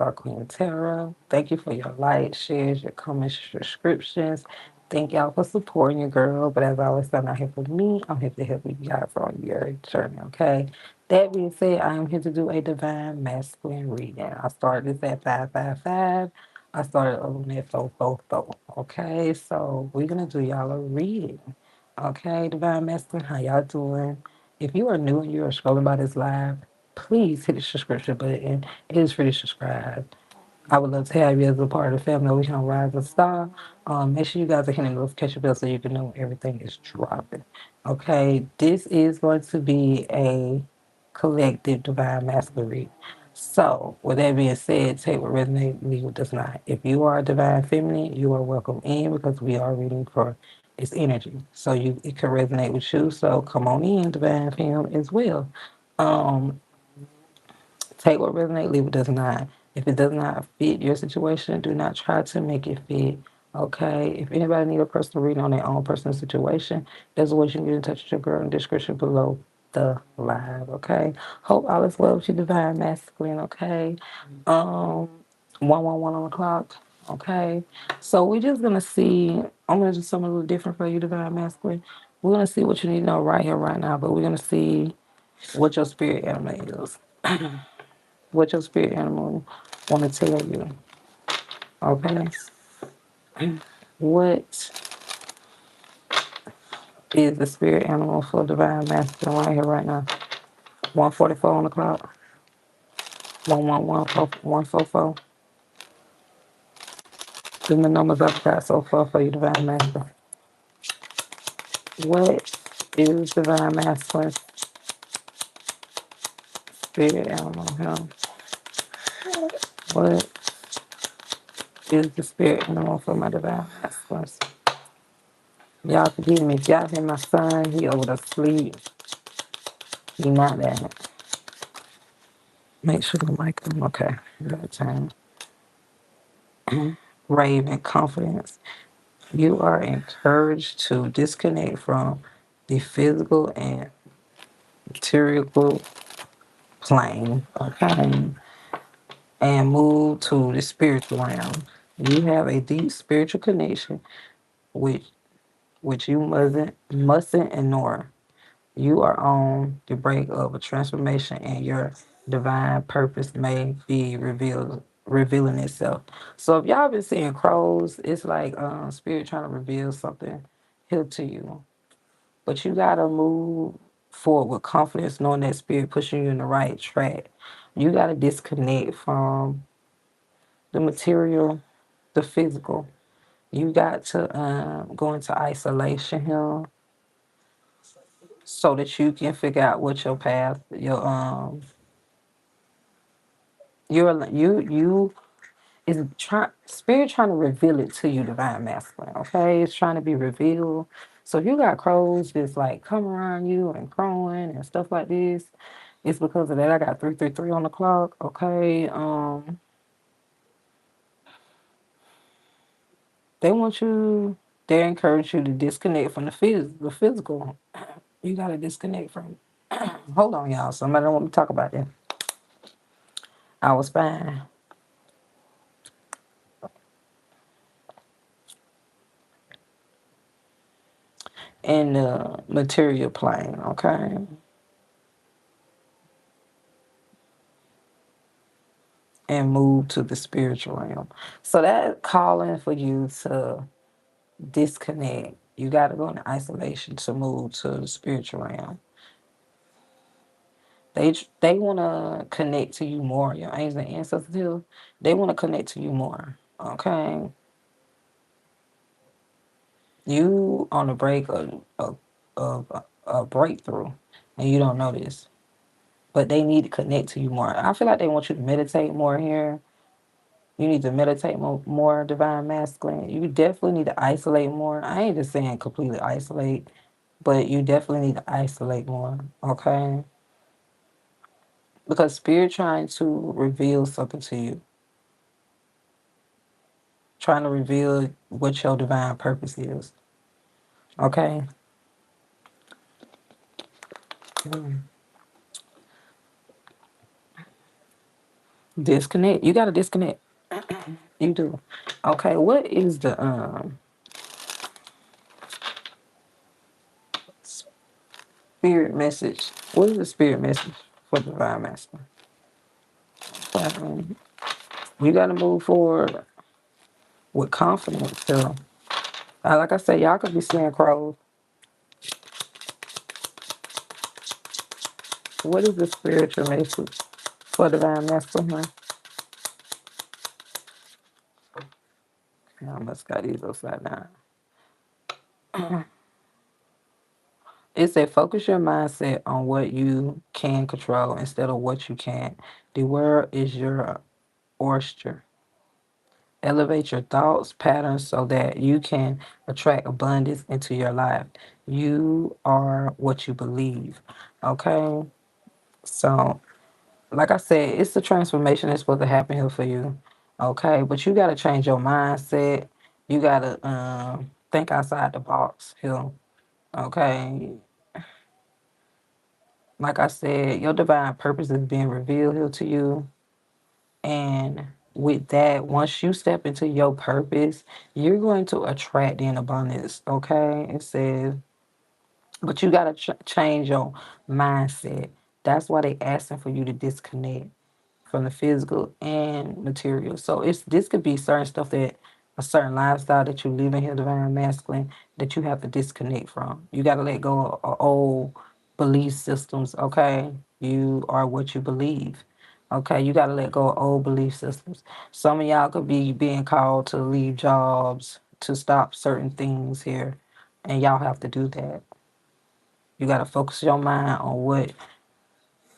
risingstarqueentarot. Thank you for your likes, shares, your comments, subscriptions. Thank y'all for supporting your girl. But as I always say, I'm not here for me. I'm here to help you guys on your journey, okay? That being said, I am here to do a divine masculine reading. I started this at 555. I started on at 444. Okay, so we're gonna do y'all a reading. Okay, divine masculine, how y'all doing? If you are new and you are scrolling by this live, please hit the subscription button. It is free to subscribe. I would love to have you as a part of the family. We can rise a star. Make sure you guys are hitting the notification bell so you can know when everything is dropping. Okay, this is going to be a collective divine masquerade. So, with that being said, take what resonates, leave what does not. If you are a divine feminine, you are welcome in because we are reading for its energy. So it can resonate with you. So come on in, divine fem as well. Um, Take what resonates, leave what does not. If it does not fit your situation, do not try to make it fit. Okay. If anybody need a personal reading on their own personal situation, there's a way you can get in touch with your girl in the description below the live. Okay. Hope all is well with you, divine masculine. Okay. Um, 111 on the clock. Okay. So we're just gonna see. I'm gonna do something a little different for you, divine masculine. We're gonna see what you need to know right here, right now. But we're gonna see what your spirit animal is. What your spirit animal want to tell you. Okay. What is the spirit animal for divine masculine right here, right now? 144 on the clock. 144. Give the numbers I've got so far for you, divine masculine. What is divine masculine spirit animal here? What is the spirit animal for my divine masculine? Y'all forgive me. If y'all hear my son, he over to sleep. He not that. Make sure the mic on. Okay. Good time. Raven confidence. You are encouraged to disconnect from the physical and material plane, okay, and move to the spiritual realm. You have a deep spiritual connection which you mustn't ignore. You are on the brink of a transformation and your divine purpose may be revealing itself. So if y'all been seeing crows, it's like spirit trying to reveal something here to you. But you gotta move forward with confidence, knowing that spirit pushing you in the right track. You gotta disconnect from the material, the physical. You got to go into isolation here so that you can figure out what your path, you is spirit trying to reveal it to you, divine masculine. Okay, it's trying to be revealed. So if you got crows just like come around you and crowing and stuff like this, it's because of that. I got 333 on the clock. Okay, they want you. They encourage you to disconnect from the physical. You gotta disconnect from. Hold on, y'all. Somebody don't want me to talk about that. I was fine. In the material plane, okay? And move to the spiritual realm. So that calling for you to disconnect. You got to go into isolation to move to the spiritual realm. They want to connect to you more. Your angels and ancestors do. They want to connect to you more. Okay, you on the break of a breakthrough, and you don't know this, but they need to connect to you more. I feel like they want you to meditate more here. You need to meditate more, divine masculine. You definitely need to isolate more. I ain't just saying completely isolate, but you definitely need to isolate more, okay? Because spirit trying to reveal something to you, trying to reveal what your divine purpose is, okay? Disconnect. You gotta disconnect. You do. Okay, what is the spirit message? What is the spirit message for the divine masculine? Um, you gotta move forward with confidence too. Like I said, y'all could be seeing crows. What is the spiritual message for divine masculine? I must got these upside down. It said focus your mindset on what you can control instead of what you can't. The world is your oyster. Elevate your thoughts patterns so that you can attract abundance into your life. You are what you believe. Okay? So, like I said, it's the transformation that's supposed to happen here for you. Okay? But you got to change your mindset. You got to think outside the box here. Okay? Like I said, your divine purpose is being revealed here to you. And with that, once you step into your purpose, you're going to attract in abundance. Okay? It says, but you got to change your mindset. That's why they asking for you to disconnect from the physical and material. So this could be certain stuff that a certain lifestyle that you live in here, divine masculine, that you have to disconnect from. You got to let go of old belief systems. Okay, you are what you believe. Okay, you got to let go of old belief systems. Some of y'all could be being called to leave jobs to stop certain things here, and y'all have to do that. You got to focus your mind on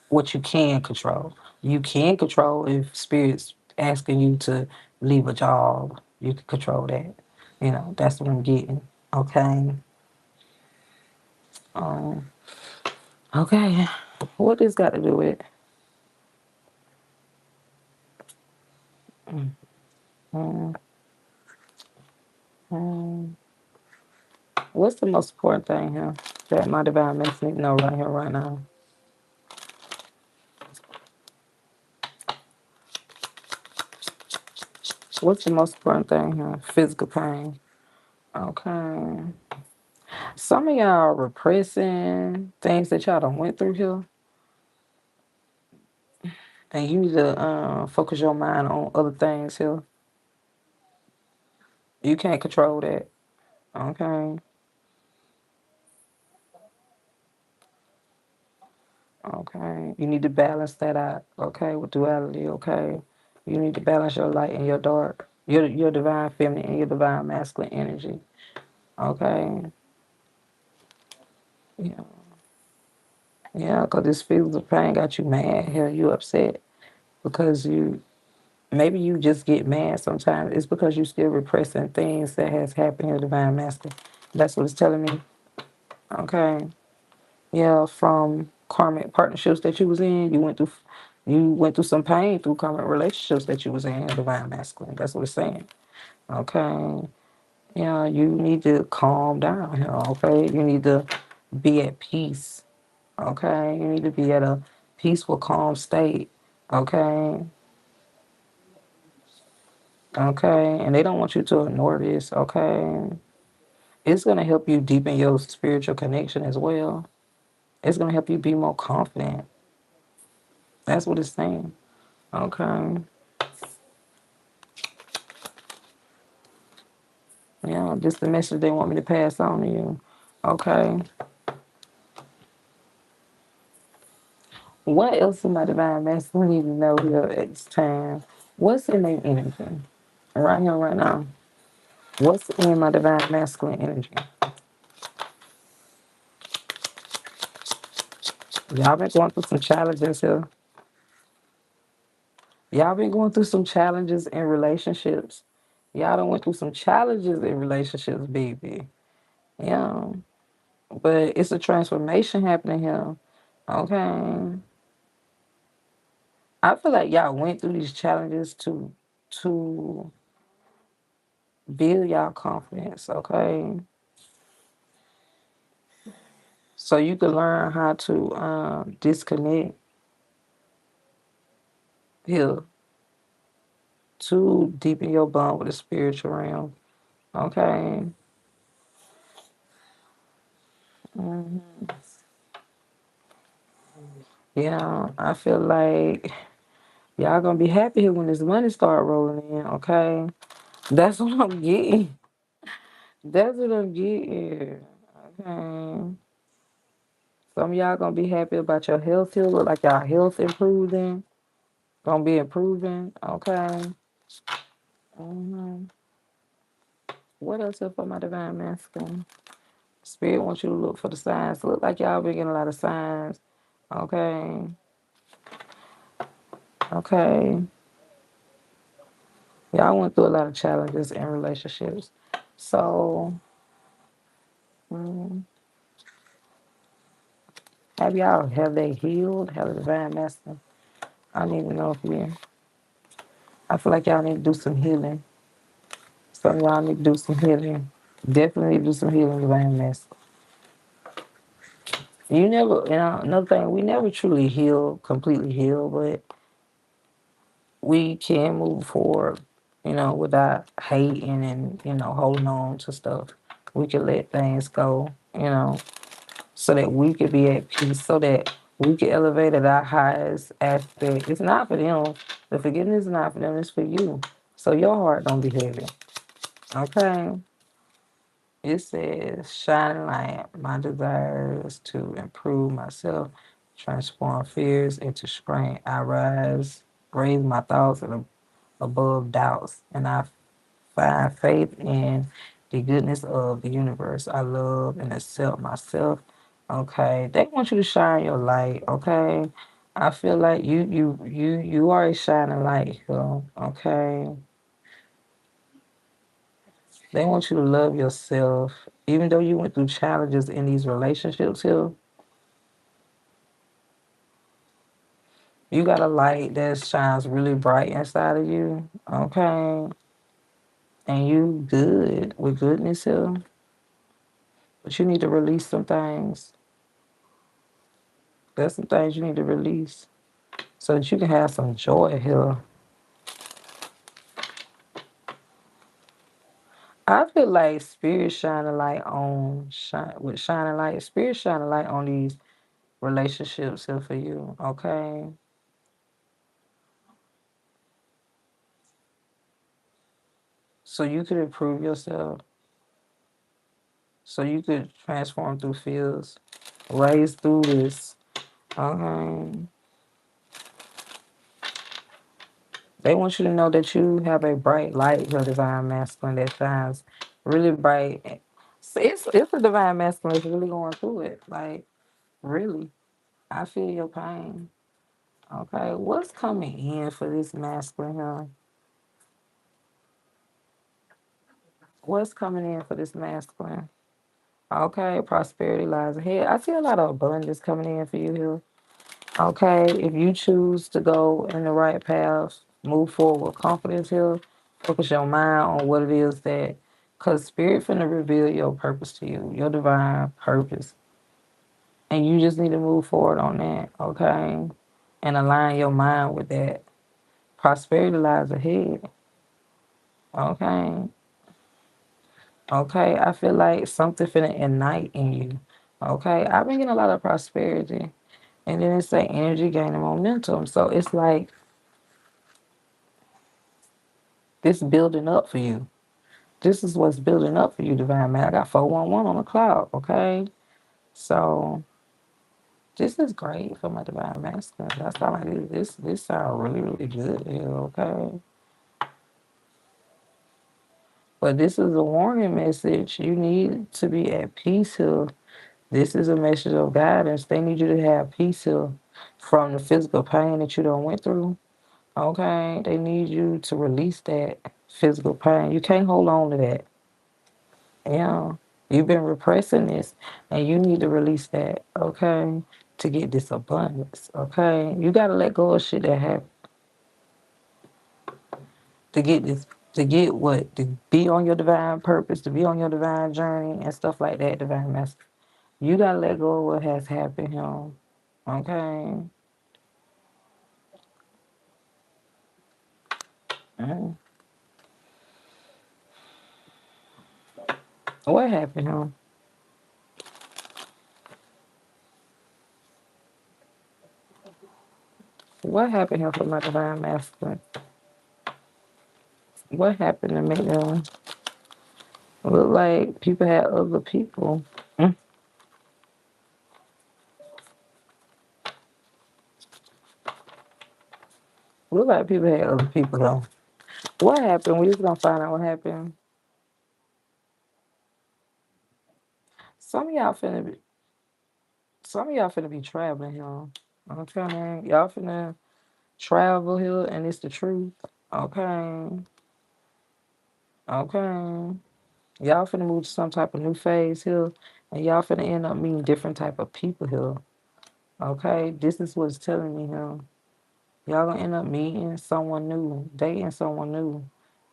what you can control. You can control if spirits asking you to leave a job. You can control that. That's what I'm getting. Okay. Um. Okay. What this got to do with? Um, um, what's the most important thing here that my divine makes me know right here, right now? What's the most important thing here? Physical pain. Okay. Some of y'all repressing things that y'all done went through here, and you need to focus your mind on other things here. You can't control that. Okay. Okay. You need to balance that out. Okay. With duality. Okay. You need to balance your light and your dark. Your divine feminine and your divine masculine energy. Okay. Yeah. Yeah. Because this feelings of pain got you mad. Hell, you upset because maybe you just get mad sometimes. It's because you still repressing things that has happened in your divine masculine. That's what it's telling me. Okay. Yeah, from karmic partnerships that you was in, you went through some pain through karmic relationships that you was in, divine masculine. That's what it's saying. Okay. Yeah, you need to calm down here, okay? You need to be at peace. Okay. You need to be at a peaceful, calm state. Okay. Okay. And they don't want you to ignore this, okay? It's gonna help you deepen your spiritual connection as well. It's gonna help you be more confident. That's what it's saying. Okay. Yeah, just the message they want me to pass on to you. Okay. What else in my divine masculine need to know here at this time? What's in their energy? Right here, right now. What's in my divine masculine energy? Y'all been going through some challenges here. Y'all been going through some challenges in relationships. Y'all done went through some challenges in relationships, baby. Yeah. But it's a transformation happening here. Okay. I feel like y'all went through these challenges to build y'all confidence, okay? So you can learn how to disconnect here. to deepen your bond with the spiritual realm. Okay. hmm Yeah, I feel like y'all gonna be happy here when this money start rolling in. Okay, that's what I'm getting. That's what I'm getting. Okay. Some of y'all gonna be happy about your health here. Look like y'all health improving. Gonna be improving. Okay. hmm What else is for my divine masculine? Spirit wants you to look for the signs. Look like y'all been getting a lot of signs. Okay. Okay. Y'all went through a lot of challenges in relationships. So, mm, have they healed? Have the divine masculine? I need to know if you. I feel like y'all need to do some healing. Some of y'all need to do some healing. Definitely do some healing, divine masculine. Another thing, we never truly heal, completely heal, but we can move forward, without hating and, holding on to stuff. We can let things go, so that we could be at peace, so that we can elevate at our highest aspect. It's not for them. The forgiveness is not for them, it's for you. So your heart don't be heavy. Okay? It says, shining light, my desires to improve myself, transform fears into strength. I raise my thoughts above doubts, and I find faith in the goodness of the universe. I love and accept myself. Okay, they want you to shine your light. Okay, I feel like you are a shining light here. Okay, they want you to love yourself, even though you went through challenges in these relationships here. You got a light that shines really bright inside of you. Okay, and you good with goodness here, but you need to release some things. There's some things you need to release so that you can have some joy here. I feel like spirit shining light, spirit shining light on these relationships here for you, okay? So you could improve yourself, so you could transform through fears, raise through this, okay? They want you to know that you have a bright light, your divine masculine that shines really bright. It's a divine masculine that's really going through it, like really. I feel your pain. Okay, what's coming in for this masculine here? What's coming in for this masculine? Okay, prosperity lies ahead. I see a lot of abundance coming in for you here. Okay, if you choose to go in the right path, move forward with confidence here, focus your mind on what it is that, because spirit finna reveal your purpose to you, your divine purpose. And you just need to move forward on that, okay? And align your mind with that. Prosperity lies ahead. Okay. Okay. I feel like something finna ignite in you. Okay. I've been getting a lot of prosperity. And then it's like energy gaining momentum. So it's like this building up for you. This is what's building up for you, Divine Man. I got 411 on the cloud. Okay. So this is great for my Divine Masculine. That's all I do. This sounds really, really good here, okay? But this is a warning message. You need to be at peace here. This is a message of guidance. They need you to have peace here from the physical pain that you done went through. Okay? They need you to release that physical pain. You can't hold on to that. Yeah. You've been repressing this and you need to release that, okay? To get this abundance, okay? You gotta let go of shit that happened to get this, to get what? To be on your divine purpose, to be on your divine journey and stuff like that, divine master. You gotta let go of what has happened here. Okay. Mm. What happened, huh? What happened here for my divine masculine? What happened to make them look like people had other people? Mm. Look like people had other people though. What happened? We just gonna find out what happened. Some of y'all finna be, some of y'all finna be traveling here. Okay, y'all finna travel here, and it's the truth. Okay, okay. Y'all finna move to some type of new phase here, and y'all finna end up meeting different type of people here. Okay, this is what's telling me here. Y'all gonna end up meeting someone new, dating someone new.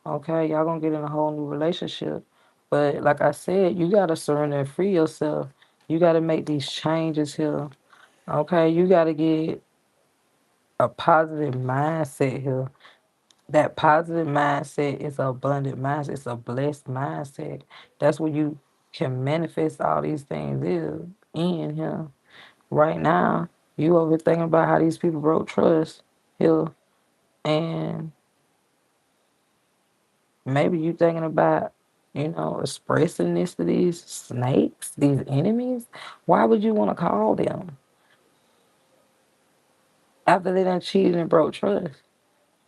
Okay, y'all gonna get in a whole new relationship. But like I said, you gotta surrender and free yourself. You gotta make these changes here. Okay, you gotta get a positive mindset here. That positive mindset is an abundant mindset. It's a blessed mindset. That's where you can manifest all these things is in here. Right now, you over thinking about how these people broke trust here, and maybe you thinking about, expressing this to these snakes, these enemies. Why would you want to call them after they done cheated and broke trust?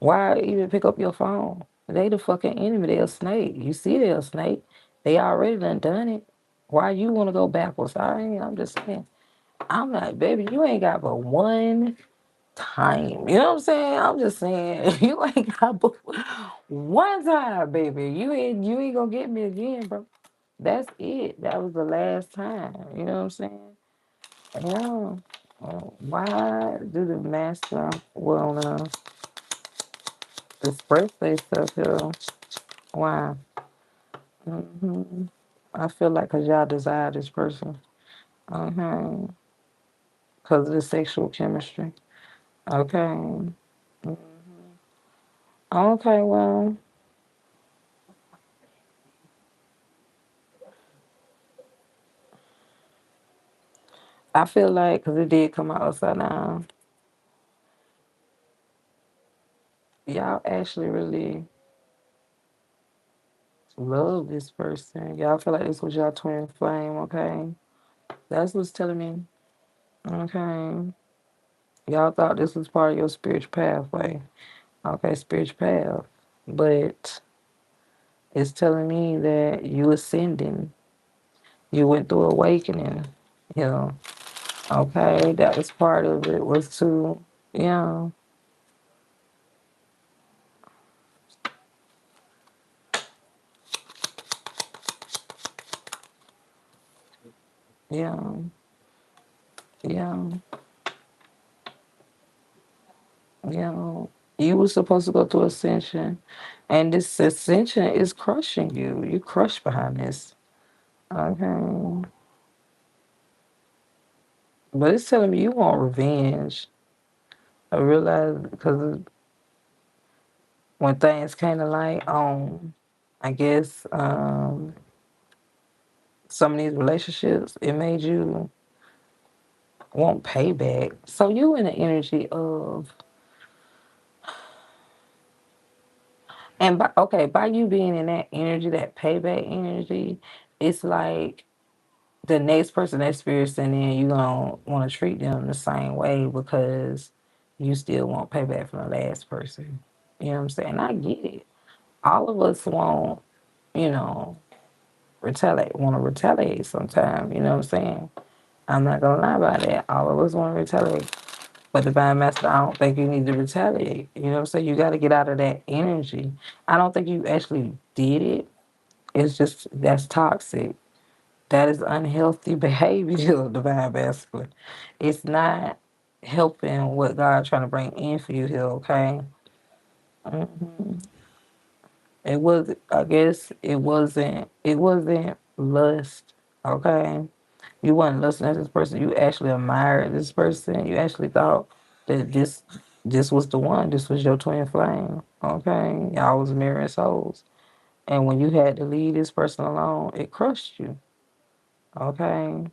Why even pick up your phone? They the fucking enemy. They a snake. You see they a snake. They already done it. Why you want to go backwards? I'm just saying. I'm like, baby, you ain't got but one time. You know what I'm saying? I'm just saying, you ain't got but one time, baby. You ain't gonna get me again, bro. That's it. That was the last time. You know what I'm saying? Yeah. Why do the master wanna express themselves here? Why? hmm I feel like because y'all desire this person. Uh-huh. Because of the sexual chemistry. Okay. Okay, well, I feel like because it did come out upside down, y'all actually really love this person. Y'all feel like this was y'all twin flame, okay? That's what's telling me. Okay. Y'all thought this was part of your spiritual pathway. Okay, spiritual path. But it's telling me that you ascending. You went through awakening. You know. Okay, that was part of it was to, yeah, yeah, yeah, yeah. You were supposed to go through ascension, and this ascension is crushing you. You crushed behind this. Okay, but it's telling me you want revenge. I realize because when things kind of like I guess some of these relationships, it made you want payback. So you in the energy of, and by you being in that energy, that payback energy, it's like the next person experiencing it, you gonna want to treat them the same way because you still want payback from the last person. You know what I'm saying? I get it. All of us want, you know, want to retaliate sometime. You know what I'm saying? I'm not gonna lie about that. All of us want to retaliate. But Divine Master, I don't think you need to retaliate. You know what I'm saying? You got to get out of that energy. I don't think you actually did it. It's just that's toxic. That is unhealthy behavior, Divine Masculine. It's not helping what God trying to bring in for you here, okay? hmm It was, I guess, it wasn't lust, okay? You wasn't listening at this person. You actually admired this person. You actually thought that this was the one. This was your twin flame. Okay, y'all was mirroring souls, and when you had to leave this person alone, it crushed you. Okay,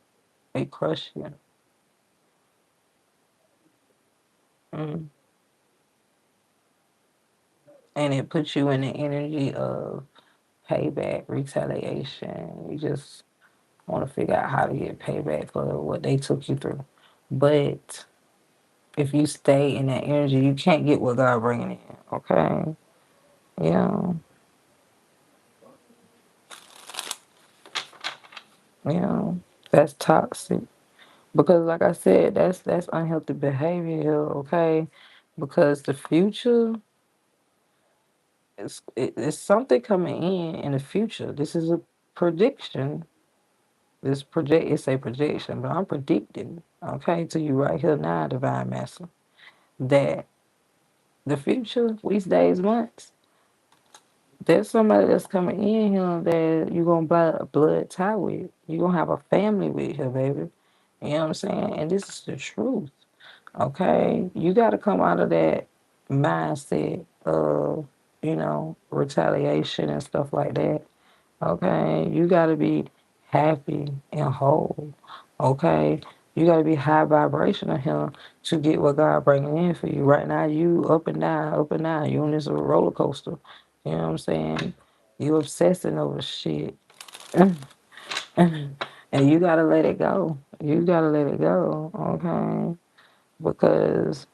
it crushed you, mm. And it put you in the energy of payback, retaliation. You just want to figure out how to get payback for what they took you through. But if you stay in that energy, you can't get what God bringing in. Okay, yeah, yeah, that's toxic. Because, like I said, that's unhealthy behavior here. Okay, because the future it's something coming in the future. This is a prediction. It's a projection, but I'm predicting, okay, to you right here now, Divine Master, that the future, weeks, days, months, there's somebody that's coming in here that you're gonna buy a blood tie with. You're gonna have a family with here, baby. You know what I'm saying? And this is the truth. Okay? You gotta come out of that mindset of, retaliation and stuff like that. Okay, you gotta be happy and whole. Okay, you gotta be high vibrational here to get what God bringing in for you. Right now, you up and down, up and down. You on this roller coaster. You know what I'm saying? You obsessing over shit, and you gotta let it go. You gotta let it go. Okay, because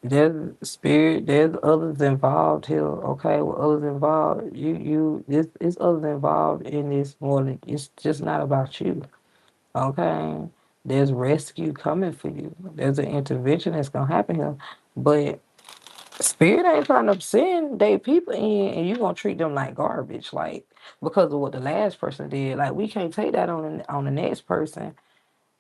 there's spirit, there's others involved here. Okay, with others involved, this it's others involved in this more than it's just not about you. Okay, there's rescue coming for you. There's an intervention that's gonna happen here, but spirit ain't trying to send they people in, and you gonna treat them like garbage, like because of what the last person did. Like we can't take that on the next person.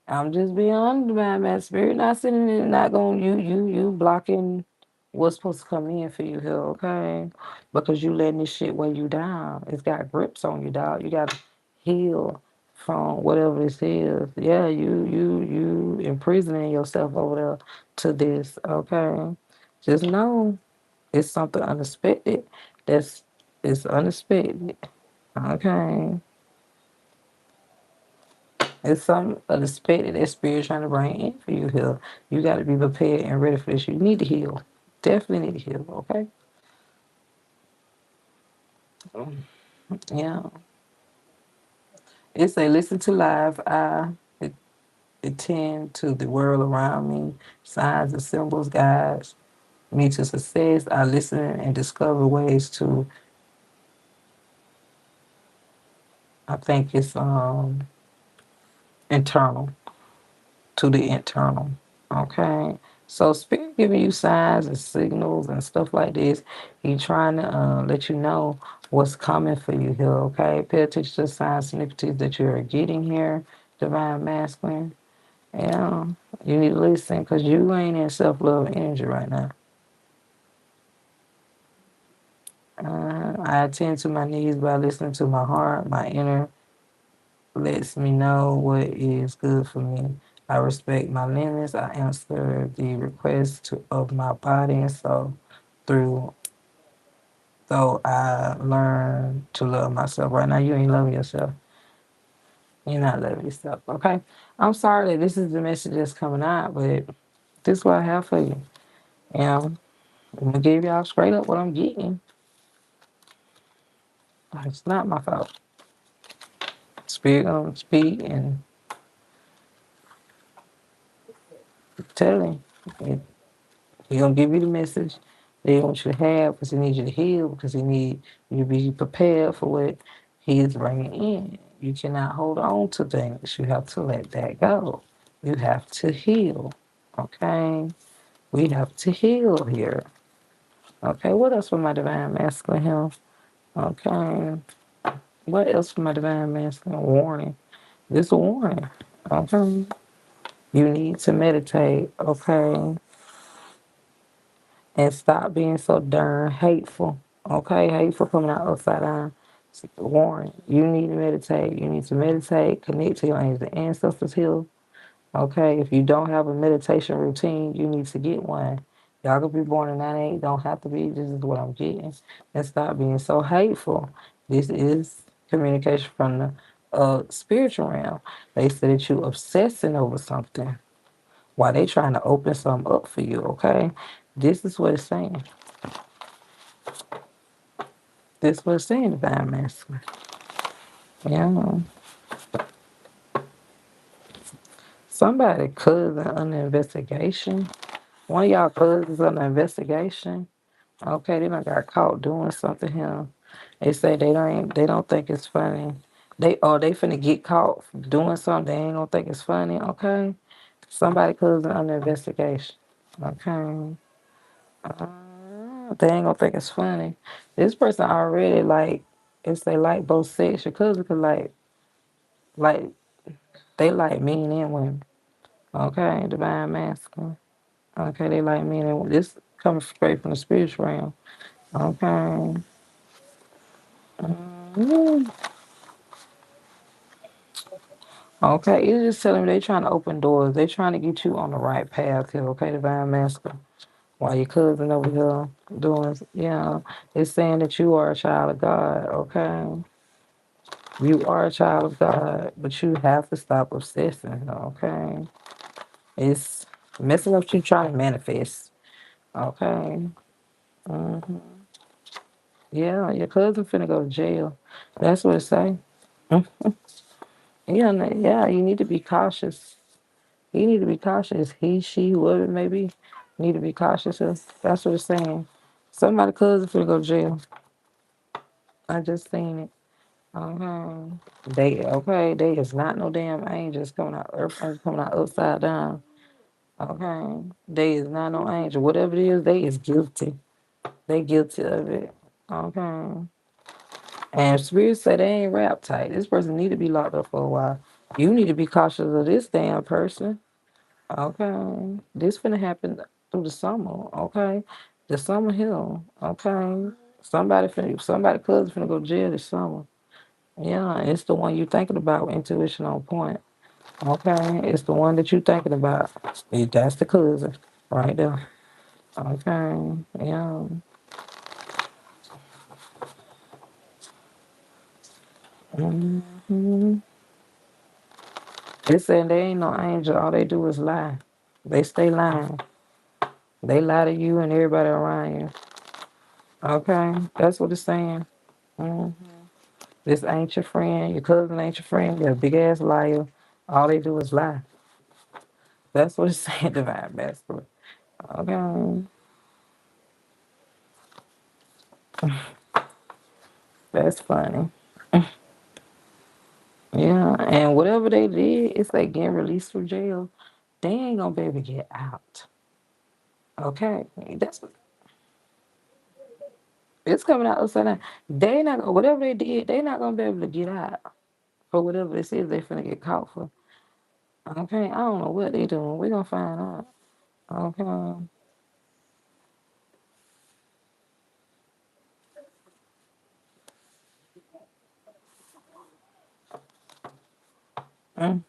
I'm just being honest about my spirit not sitting there, not going you blocking what's supposed to come in for you here, okay? Because you letting this shit weigh you down. It's got grips on you, dog. You gotta heal from whatever this is. Yeah, you imprisoning yourself over there to this, okay? Just know it's something unexpected. That's it's unexpected. Okay. It's something unexpected that spirit trying to bring in for you here. You got to be prepared and ready for this. You need to heal. Definitely need to heal. Okay. Yeah. It's a listen to live. Attend to the world around me. Signs and symbols, guides me to success. I listen and discover ways to. I think it's internal. To the internal. Okay. So spirit giving you signs and signals and stuff like this. He trying to let you know what's coming for you here. Okay. Pay attention to the signs and snippets that you are getting here, divine masculine. Yeah. You need to listen because you ain't in self love energy right now. I attend to my needs by listening to my heart, my inner lets me know what is good for me. I respect my limits. I answer the request of my body. And so through though I learn to love myself. Right now you ain't loving yourself. You're not loving yourself. Okay. I'm sorry that this is the message that's coming out, but this is what I have for you. And I'm gonna give y'all straight up what I'm getting. It's not my fault. Spirit gonna speak and tell him. He gonna give you the message that he wants you to have because he needs you to heal, because he needs you to be prepared for what he is bringing in. You cannot hold on to things. You have to let that go. You have to heal. Okay? We have to heal here. Okay, what else for my divine masculine health? Okay. What else for my divine masculine warning? This is a warning. Okay. You need to meditate. Okay. And stop being so darn hateful. Okay, hateful coming out upside down. Warren, you need to meditate. You need to meditate, connect to your angels and ancestors here. Okay, if you don't have a meditation routine, you need to get one. Y'all could be born in 98, don't have to be. This is what I'm getting. And stop being so hateful. This is communication from the spiritual realm. They said that you obsessing over something while they trying to open something up for you, okay? This is what it's saying. This is what it's saying, Divine Masculine. Yeah. Somebody cousin under investigation. One of y'all cousins under investigation. Okay, they done got caught doing something here. They say they don't think it's funny. They finna get caught doing something they ain't gonna think it's funny, okay? Somebody cousin under investigation. Okay. They ain't gonna think it's funny. This person already like if they like both sex, your cousin could like they like men and women. Okay, divine masculine. Okay, they like men and women. This coming straight from the spiritual realm. Okay. Mm. Okay, it's just telling me they trying to open doors. They trying to get you on the right path here, okay, divine masculine. While your cousin over here doing, it's saying that you are a child of God, okay? You are a child of God, but you have to stop obsessing, okay? It's messing up you trying to manifest, okay? hmm Yeah, your cousin finna go to jail. That's what it say. Mm. Yeah, yeah, you need to be cautious. You need to be cautious. He, she, whoever it may be, need to be cautious. That's what it's saying. Somebody cousin finna go to jail. I just seen it. Okay. They is not no damn angels coming out. Everything's coming out upside down. Okay. They is not no angel. Whatever it is, they is guilty. They guilty of it. Okay. And spirits say they ain't rap tight. This person need to be locked up for a while. You need to be cautious of this damn person. Okay. This finna happen through the summer. Okay. The summer hill. Okay. Somebody cousin finna go to jail this summer. Yeah, it's the one you thinking about with intuition on point. Okay. It's the one that you thinking about. That's the cousin right there. Okay. Yeah. hmm They saying they ain't no angel. All they do is lie. They stay lying. They lie to you and everybody around you. Okay. That's what it's saying. Mm. This ain't your friend. Your cousin ain't your friend. They're a big ass liar. All they do is lie. That's what it's saying, divine masculine. Okay. That's funny. Yeah. And whatever they did, it's like getting released from jail. They ain't gonna be able to get out. Okay. That's what it's coming out upside down. They not gonna whatever they did, they not gonna be able to get out for whatever it is they finna get caught for. Okay. I don't know what they doing. We gonna find out. Okay. Mm.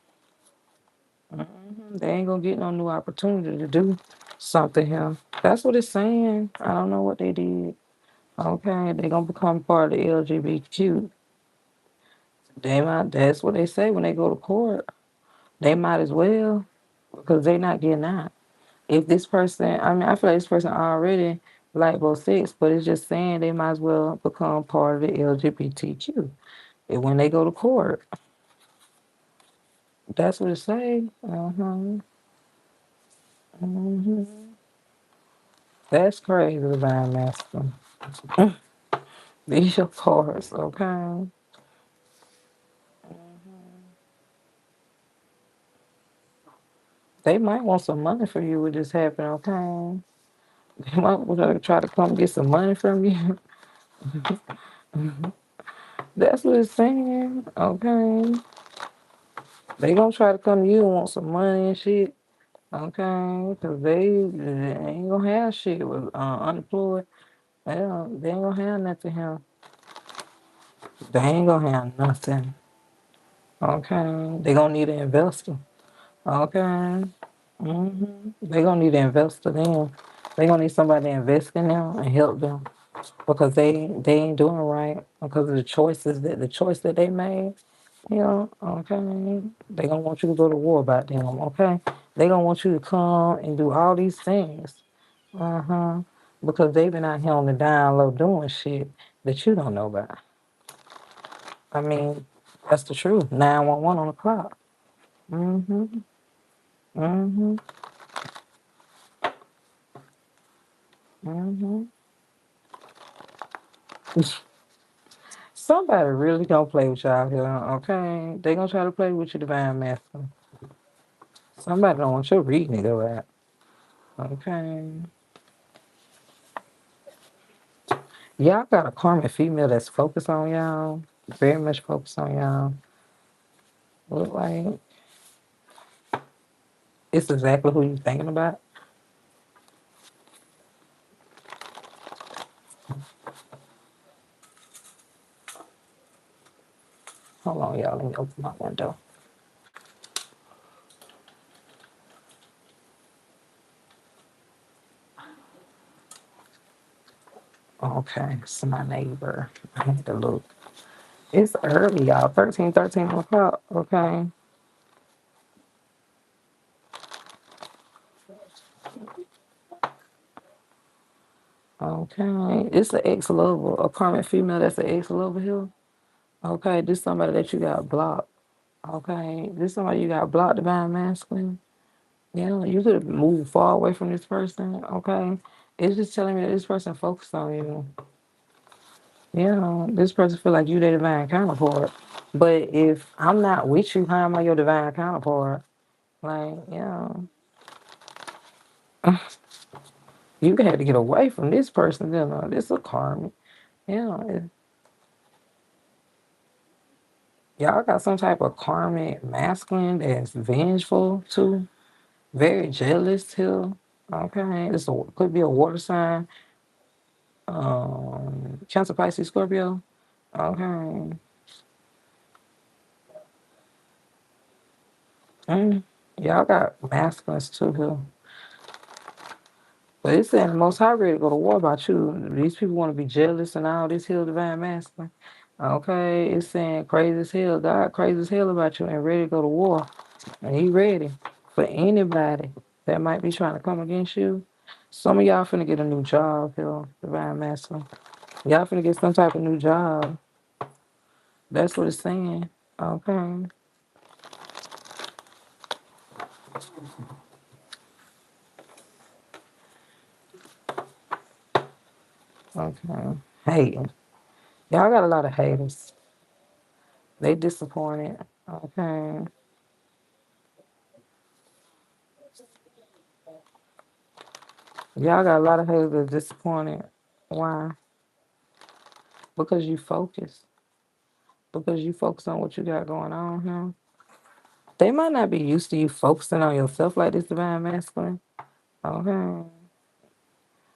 They ain't gonna get no new opportunity to do something here. That's what it's saying. I don't know what they did. Okay, they gonna become part of the LGBTQ. That's what they say when they go to court. They might as well because they not getting out. If this person, I mean, I feel like this person already like both sex, but it's just saying they might as well become part of the LGBTQ. And when they go to court, that's what it say. hmm That's crazy, divine masculine. These your cards, okay? They might want some money for you with this happen, okay? They might want to try to come get some money from you. That's what it's saying, okay? They gonna try to come to you and want some money and shit, okay? Because they ain't gonna have shit with unemployed. They ain't gonna have nothing here. They ain't gonna have nothing, okay? They gonna need an investor, okay? They gonna need an investor then. They gonna need somebody to invest in them and help them because they ain't doing right because of the choice that they made. You know, okay. They gonna want you to go to war about them, okay? They gonna want you to come and do all these things. Uh-huh. Because they been out here on the down low doing shit that you don't know about. I mean, that's the truth. 911 on the clock. Mm-hmm. Mm-hmm. Mm-hmm. Somebody really gonna play with y'all here, okay? They gonna try to play with your divine masculine. Somebody don't want your reading to go out. Okay. Y'all got a karmic female that's focused on y'all. Very much focused on y'all. Look like it's exactly who you thinking about. Hold on, y'all. Let me open my window. Okay, it's my neighbor. I had to look. It's early, y'all. 13 o'clock. Okay. Okay. It's an ex-lover. A karmic female that's an ex-lover here. Okay. This somebody that you got blocked. Okay. This somebody you got blocked divine masculine. Yeah, you could move far away from this person. Okay. It's just telling me that this person focused on you. Yeah, this person feel like you their divine counterpart. But if I'm not with you, how am I your divine counterpart? Like, yeah, you had to get away from this person. You know, this is a karmic. Yeah, y'all got some type of karmic masculine that's vengeful too. Very jealous too. Okay, could be a water sign. Cancer, Pisces, Scorpio. Okay. Mm. Y'all got masculines too here. But it's saying the most high ready to go to war about you. These people want to be jealous and all this hill divine masculine. Okay, it's saying crazy as hell. God crazy as hell about you and ready to go to war. And he ready for anybody that might be trying to come against you. Some of y'all finna get a new job here, divine masculine. Y'all finna get some type of new job. That's what it's saying. Okay. Okay. Hating. Y'all got a lot of haters. They disappointed. Okay. Y'all got a lot of haters that disappointed. Why? Because you focus. Because you focus on what you got going on here. They might not be used to you focusing on yourself like this divine masculine. Okay.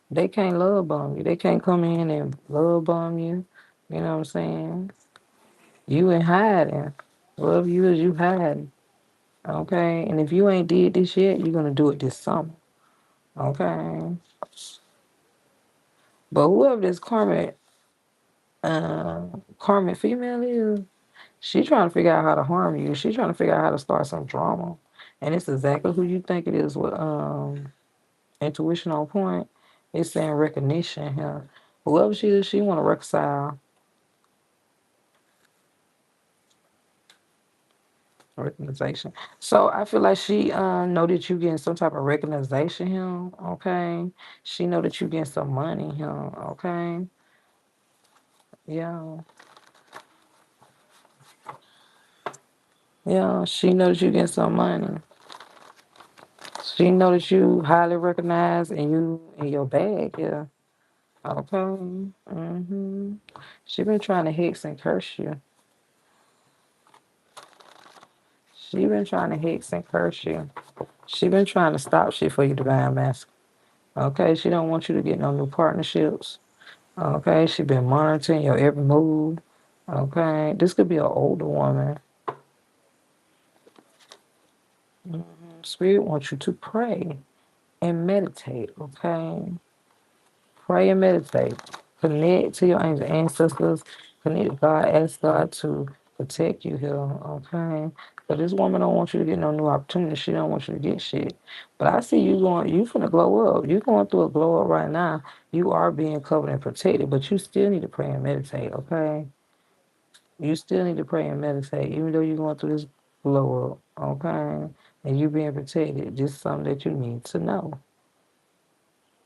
They can't love bomb you. They can't come in and love bomb you. You know what I'm saying? You in hiding. Love you as you hiding. Okay. And if you ain't did this yet, you're gonna do it this summer. Okay. But whoever this karmic female is, she trying to figure out how to harm you. She trying to figure out how to start some drama. And it's exactly who you think it is with intuition on point. It's saying recognition here. Whoever she is, she want to reconcile. Recognition. So I feel like she know that you getting some type of recognition here. Okay. She know that you getting some money here. Okay. Yeah. Yeah. She know that you getting some money. She know that you highly recognized and you in your bag. Yeah. Okay. She been trying to hex and curse you. She been trying to hex and curse you. She been trying to stop shit for you, divine mask. Okay. She don't want you to get no new partnerships. Okay. She been monitoring your every move. Okay. This could be an older woman. Spirit wants you to pray. and meditate, okay? Pray and meditate. Connect to your angel ancestors. Connect to God. Ask God to protect you here, okay? But this woman don't want you to get no new opportunity. She don't want you to get shit. But I see you going, you finna glow up. You going through a glow up right now. You are being covered and protected, but you still need to pray and meditate, okay? You still need to pray and meditate, even though you're going through this glow up, okay? And you being protected, just something that you need to know,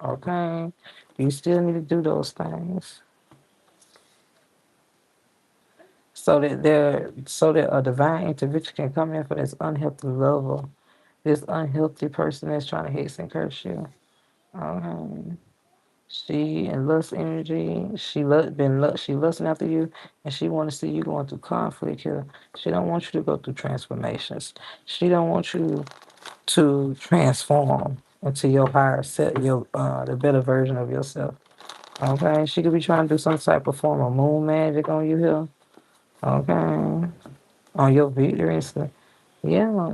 okay? You still need to do those things so that a divine intervention can come in for this unhealthy lover, this unhealthy person that's trying to hex and curse you. Okay. She in lust energy. She lusting after you, and she want to see you going through conflict here. She don't want you to go through transformations. She don't want you to transform into your higher self, your the better version of yourself. Okay, she could be trying to do some type of form of moon magic on you here. Okay, on your victory. Yeah,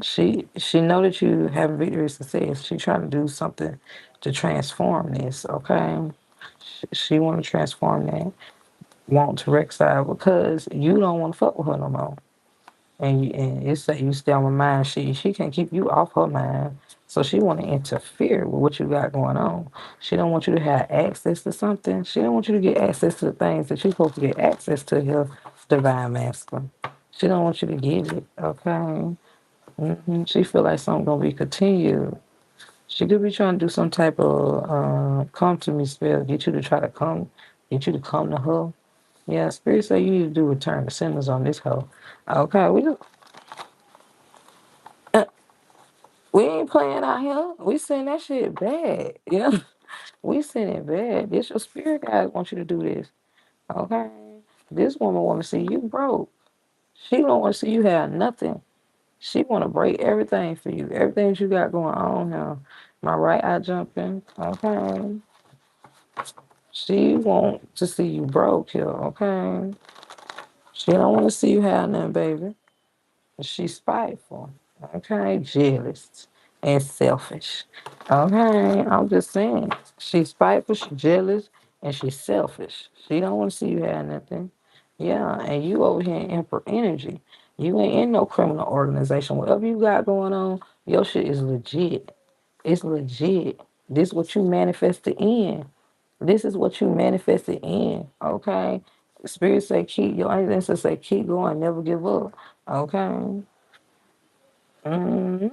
she know that you have victory success. She trying to do something to transform this. Okay, she want to transform that. Want to reconcile because you don't want to fuck with her no more. And it's that you stay on her mind. She can't keep you off her mind. So she want to interfere with what you got going on. She don't want you to have access to something. She don't want you to get access to the things that you're supposed to get access to here, divine masculine. She don't want you to get it. Okay. She feel like something gonna be continued. She could be trying to do some type of come to me spell, get you to come to her. Yeah, spirit say you need to do return to senders on this hoe. Okay, uh, we ain't playing out here. We saying that shit bad. Yeah, we saying it bad. This your spirit guide want you to do this. Okay, this woman want to see you broke. She don't want to see you have nothing. She want to break everything for you. Everything that you got going on now. My right eye jumping. Okay. She want to see you broke here. Okay. She don't want to see you have nothing, baby. She's spiteful. Okay. Jealous and selfish. Okay. I'm just saying. She's spiteful. She's jealous and she's selfish. She don't want to see you have nothing. Yeah. And you over here in Emperor energy. You ain't in no criminal organization. Whatever you got going on, your shit is legit. It's legit. This what you manifested in. This is what you manifested in. Okay. Spirit say keep your ancestors say keep going, never give up. Okay. hmm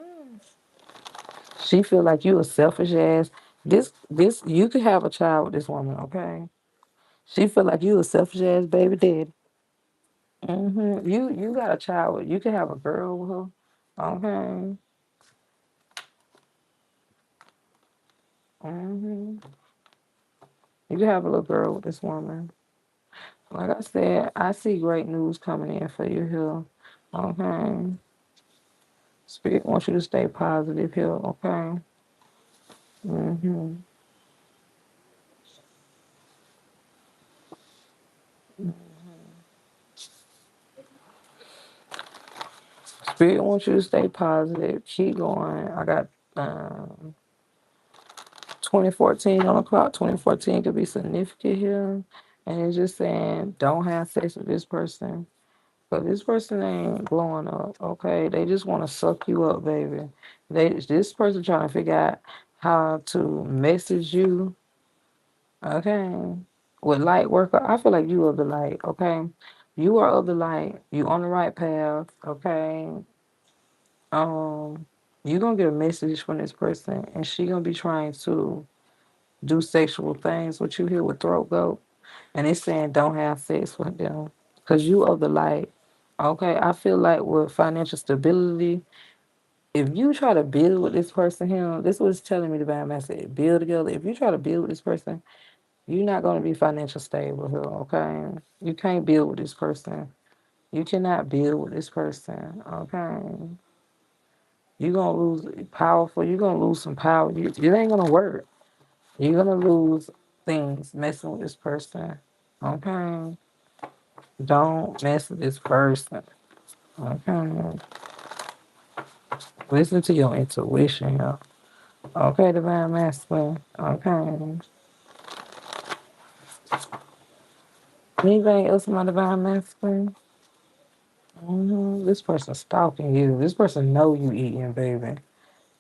She feel like you a selfish ass. This you could have a child with this woman. Okay. She feel like you a selfish ass baby daddy. You got a child with. You could have a girl with her. Okay. hmm You could have a little girl with this woman. Like I said, I see great news coming in for you here. Okay. Spirit wants you to stay positive here. Okay. hmm Spirit wants you to stay positive. Keep going. I got 2014 on the clock. 2014 could be significant here. And it's just saying, don't have sex with this person. But this person ain't blowing up, okay? They just want to suck you up, baby. This person trying to figure out how to message you, okay? With light worker, I feel like you are the light, okay? You are of the light. You on the right path, okay? Um, you gonna get a message from this person, and she gonna be trying to do sexual things with you here with throat goat, and it's saying don't have sex with them because you are the light. Okay, I feel like with financial stability, if you try to build with this person here, this was telling me the bad message. Build together. If you try to build with this person, you're not gonna be financial stable here. Okay, you can't build with this person. You cannot build with this person. Okay. You're gonna lose powerful. You're gonna lose some power. It ain't gonna work. You're gonna lose things messing with this person. Okay. Don't mess with this person. Okay. Listen to your intuition, yo. Okay, divine masculine. Okay. Anything else, my divine masculine? This person stalking you. This person know you eating, baby.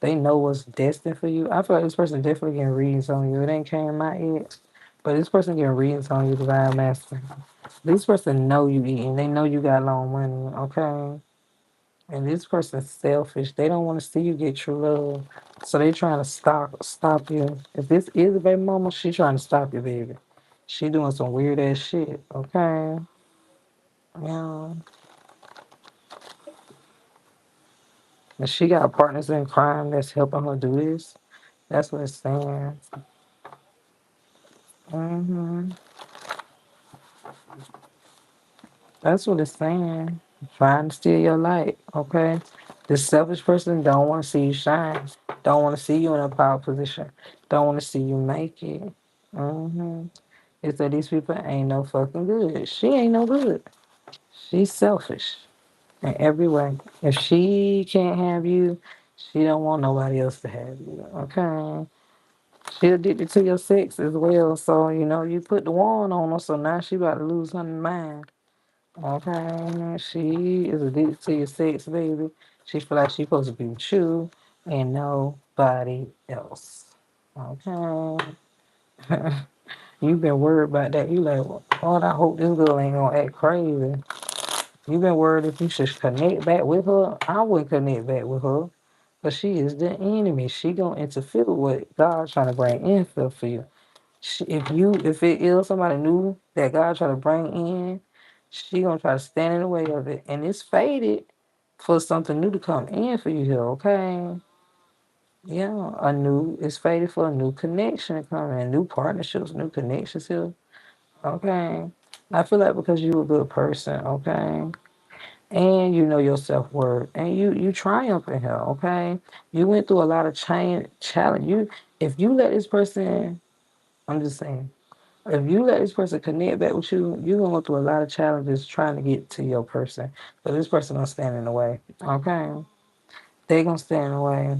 They know what's destined for you. I feel like this person definitely getting readings on you. It ain't came out yet, but this person getting readings on you, divine masculine. This person know you eating. They know you got long money. Okay. And this person's selfish. They don't want to see you get true love. So they trying to stop you. If this is a baby mama, she trying to stop you, baby. She doing some weird ass shit. Okay. Yeah. And she got partners in crime that's helping her do this. That's what it's saying. hmm That's what it's saying. Trying to steal your light. Okay. This selfish person don't want to see you shine. Don't want to see you in a power position. Don't want to see you make it. hmm It's that these people ain't no fucking good. She ain't no good. She's selfish in every way. If she can't have you, she don't want nobody else to have you. Okay. She addicted to your sex as well. So, you put the wand on her, so now she about to lose her mind. Okay. She is addicted to your sex, baby. She feel like she supposed to be with you and nobody else. Okay. You've been worried about that. You like, well, Lord, I hope this girl ain't gonna act crazy. You've been worried if you should connect back with her. I wouldn't connect back with her. But she is the enemy. She gonna interfere with what God's trying to bring in for you. If it is somebody new that God trying to bring in, she gonna try to stand in the way of it. And it's faded for something new to come in for you here, okay? Yeah, it's faded for a new connection to come in, new partnerships, new connections here. Okay. I feel like because you a good person, okay? And you know your self worth. And you triumph in here, okay? You went through a lot of challenge. If you let this person, I'm just saying, if you let this person connect back with you, you're gonna go through a lot of challenges trying to get to your person. But this person gonna stand in the way. Okay? They gonna stand in the way.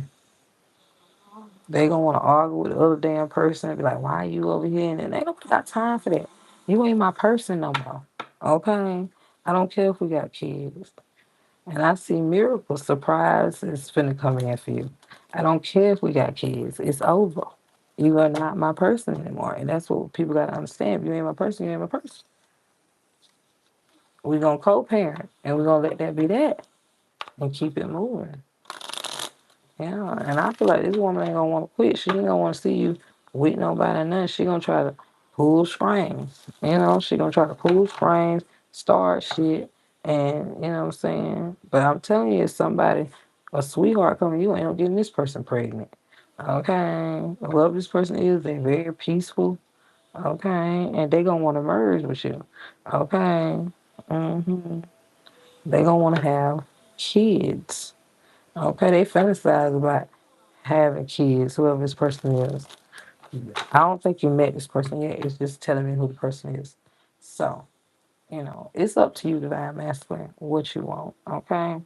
They gonna wanna argue with the other damn person and be like, why are you over here? And they don't got time for that. You ain't my person no more. Okay? I don't care if we got kids. And I see miracles, surprises finna come in for you. I don't care if we got kids. It's over. You are not my person anymore. And that's what people gotta understand. If you ain't my person, you ain't my person. We're gonna co-parent and we're gonna let that be that and keep it moving. Yeah. And I feel like this woman ain't gonna wanna quit. She ain't gonna wanna see you with nobody or nothing. She gonna try to pull strings. She gonna try to pull strings, start shit, and you know what I'm saying? But I'm telling you, if somebody, a sweetheart coming, you ain't getting this person pregnant. Okay. Whoever this person is, they're very peaceful. Okay. And they gonna wanna merge with you. Okay. hmm They gonna want to have kids. Okay, they fantasize about having kids, whoever this person is. I don't think you met this person yet. It's just telling me who the person is. So, it's up to you, divine masculine, what you want. Okay.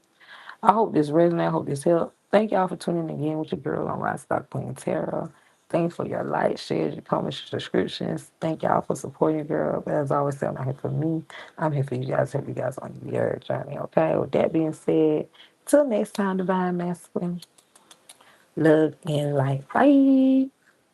I hope this resonates. I hope this helped. Thank y'all for tuning in again with your girl on Rise Stock Queen Tarot. Thanks for your likes, shares, your comments, your subscriptions. Thank y'all for supporting your girl. But as always, I'm not here for me. I'm here for you guys. Help you guys on your journey. Okay. With that being said, till next time, divine masculine. Love and light. Bye.